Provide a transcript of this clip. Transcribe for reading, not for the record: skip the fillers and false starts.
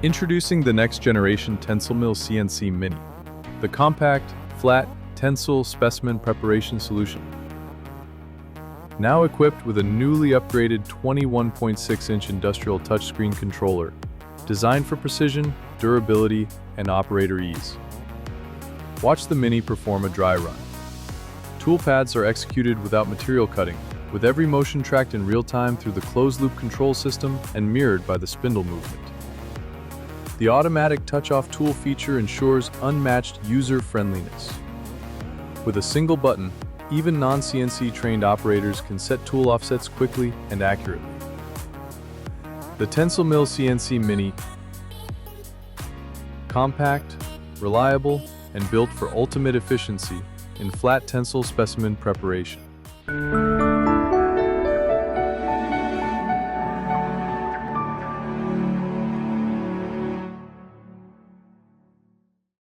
Introducing the next generation TensileMill CNC MINI, the compact, flat, tensile specimen preparation solution. Now equipped with a newly upgraded 21.6-inch industrial touchscreen controller, designed for precision, durability, and operator ease. Watch the Mini perform a dry run. Tool pads are executed without material cutting, with every motion tracked in real time through the closed-loop control system and mirrored by the spindle movement. The automatic touch-off tool feature ensures unmatched user-friendliness. With a single button, even non-CNC trained operators can set tool offsets quickly and accurately. The TensileMill CNC MINI, compact, reliable, and built for ultimate efficiency in flat tensile specimen preparation.